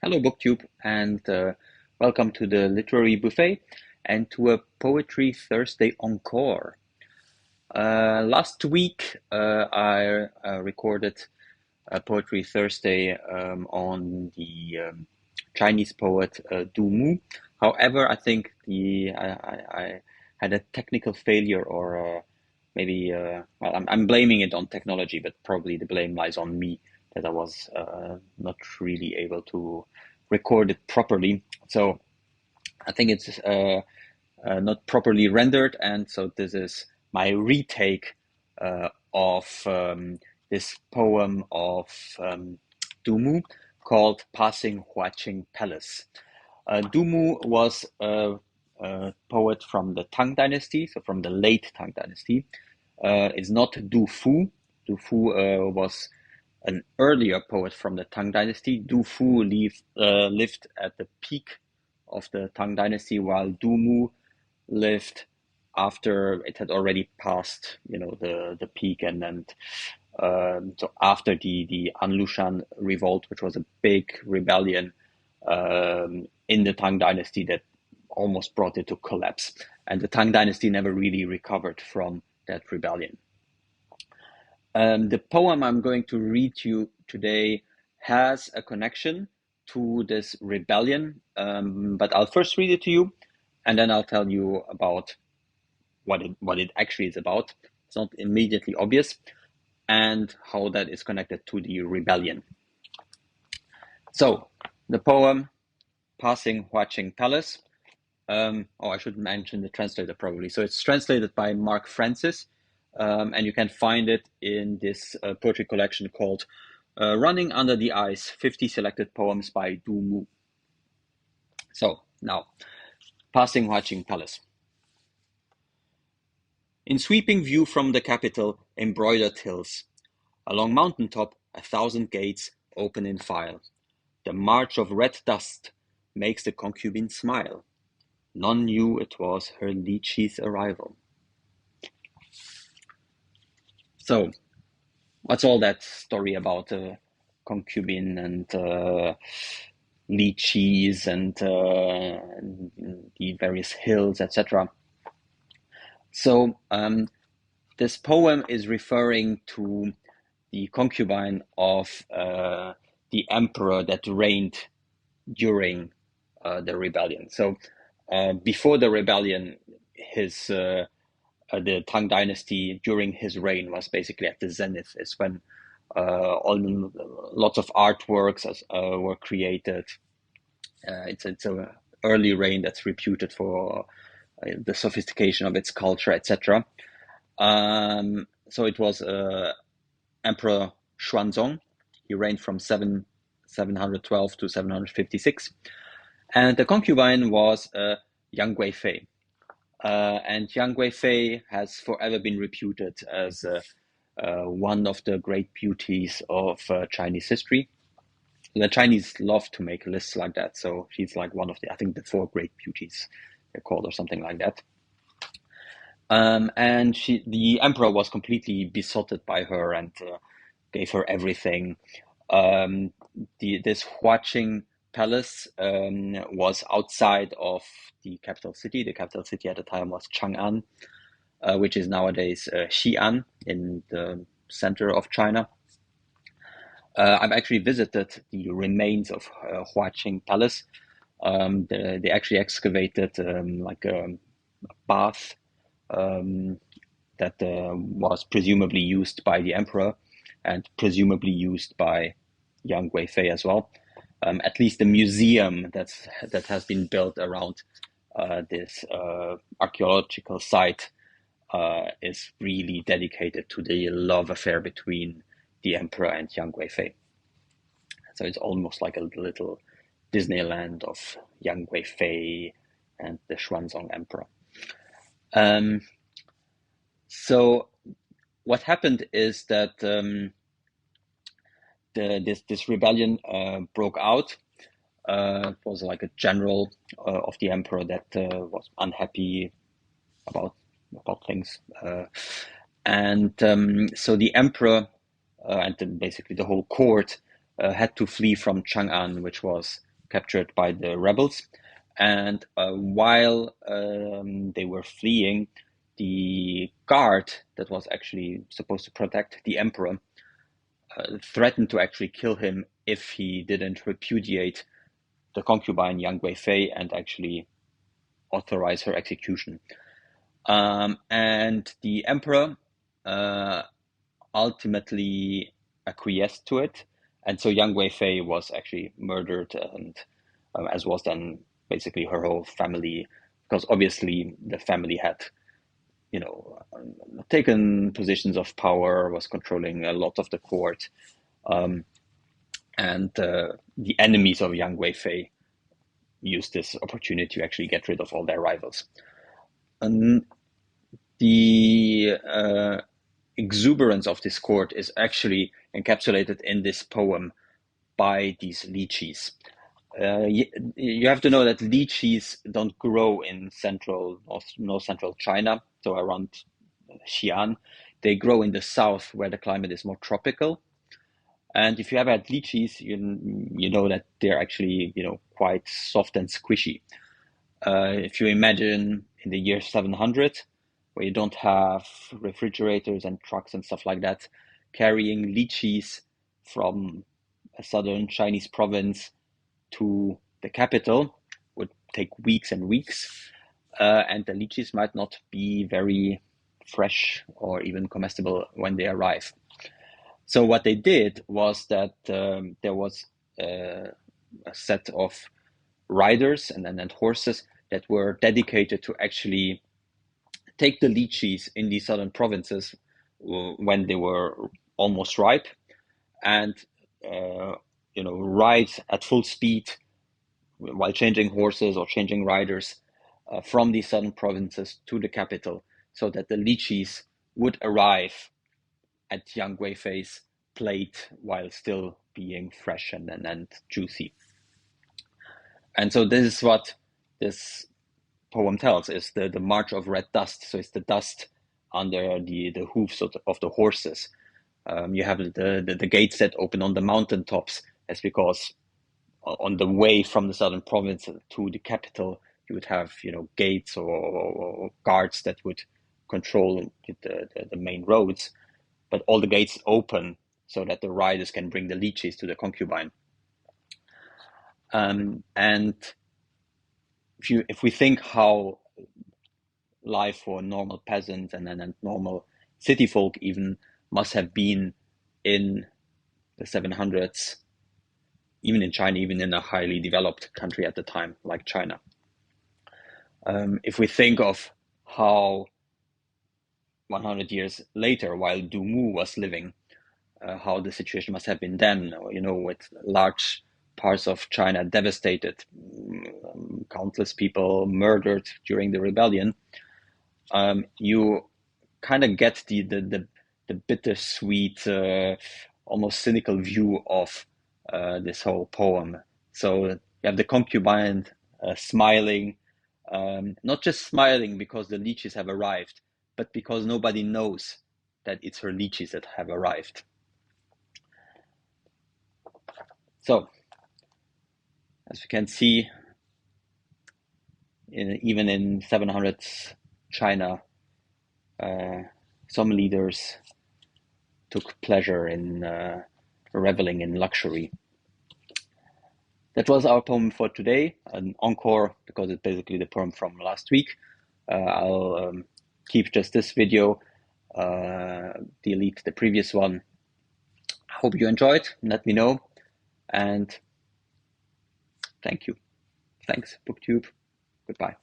Hello, BookTube, and welcome to the Literary Buffet and to a Poetry Thursday Encore. Last week, I recorded a Poetry Thursday on the Chinese poet Du Mu. However, I think I had a technical failure, or maybe well, I'm blaming it on technology, but probably the blame lies on me that I was not really able to record it properly. So I think it's not properly rendered, and so this is my retake of this poem of Dumu called Passing Huaqing Palace. Dumu was a poet from the Tang Dynasty, so from the late Tang Dynasty. It's not Du Fu. Du Fu was an earlier poet from the Tang Dynasty. Du Fu lived at the peak of the Tang Dynasty, while Du Mu lived after it had already passed, the peak, and then so after the Anlushan revolt, which was a big rebellion in the Tang Dynasty that almost brought it to collapse, and the Tang Dynasty never really recovered from that rebellion. The poem I'm going to read to you today has a connection to this rebellion, but I'll first read it to you, and then I'll tell you about what it actually is about. It's not immediately obvious, and how that is connected to the rebellion. So, the poem Passing Huaqing Palace. I should mention the translator probably. So it's translated by Mark Francis, and you can find it in this poetry collection called Running Under the Ice, 50 Selected Poems by Du Mu. So now, Passing Huaqing Palace. In sweeping view from the capital, embroidered hills, along mountain top, 1,000 gates open in file. The march of red dust makes the concubine smile. None knew it was her lychees' arrival. So, what's all that story about concubine and lychees and the various hills, etc.? So, this poem is referring to the concubine of the emperor that reigned during the rebellion. So, before the rebellion, the Tang Dynasty during his reign was basically at the zenith. Is when lots of artworks were created. It's a early reign that's reputed for the sophistication of its culture, etc. So it was Emperor Xuanzong. He reigned from 712 to 756, and the concubine was Yang Guifei. And Yang Guifei has forever been reputed as one of the great beauties of Chinese history. The Chinese love to make lists like that, so she's like one of I think the four great beauties they're called, or something like that. And the emperor was completely besotted by her and gave her everything. This Huaqing palace was outside of the capital city. The capital city at the time was Chang'an, which is nowadays Xi'an in the center of China. I've actually visited the remains of Huaqing Palace. They actually excavated like a bath that was presumably used by the emperor and presumably used by Yang Guifei as well. At least the museum that has been built around this archaeological site is really dedicated to the love affair between the emperor and Yang Guifei. So it's almost like a little Disneyland of Yang Guifei and the Xuanzong emperor. So what happened is that this rebellion broke out. It was like a general of the emperor that was unhappy about things, and so the emperor and basically the whole court had to flee from Chang'an, which was captured by the rebels. And while they were fleeing, the guard that was actually supposed to protect the emperor threatened to actually kill him if he didn't repudiate the concubine Yang Guifei and actually authorize her execution. And the emperor ultimately acquiesced to it. And so Yang Guifei was actually murdered, and as was then basically her whole family, because obviously the family had, taken positions of power, was controlling a lot of the court, and the enemies of Yang Guifei used this opportunity to actually get rid of all their rivals. And the exuberance of this court is actually encapsulated in this poem by these lychees. You have to know that lychees don't grow in north central China, so around Xi'an. They grow in the south where the climate is more tropical. And if you ever had lychees, you know that they're actually quite soft and squishy. If you imagine in the year 700, where you don't have refrigerators and trucks and stuff like that, carrying lychees from a southern Chinese province to the capital would take weeks and weeks, and the lychees might not be very fresh or even comestible when they arrive. So what they did was that there was a set of riders and horses that were dedicated to actually take the lychees in the southern provinces when they were almost ripe, and ride at full speed while changing horses or changing riders from the southern provinces to the capital, so that the lychees would arrive at Yang Guifei's plate while still being fresh and juicy. And so this is what this poem tells, is the march of red dust. So it's the dust under the hooves of the horses. You have the gates that open on the mountaintops. That's because on the way from the southern province to the capital, you would have gates or guards that would control the main roads. But all the gates open so that the riders can bring the lychees to the concubine. And if we think how life for normal peasants and normal city folk even must have been in the 700s, even in China, even in a highly developed country at the time, like China. If we think of how 100 years later, while Du Mu was living, how the situation must have been then, with large parts of China devastated, countless people murdered during the rebellion, you kind of get the bittersweet, almost cynical view of this whole poem. So you have the concubine smiling, not just smiling because the lychees have arrived, but because nobody knows that it's her lychees that have arrived. So, as we can see, even in 700s China, some leaders took pleasure in reveling in luxury. That was our poem for today, an encore, because it's basically the poem from last week. I'll keep just this video, delete the previous one. I hope you enjoyed. Let me know. And thank you. Thanks, BookTube. Goodbye.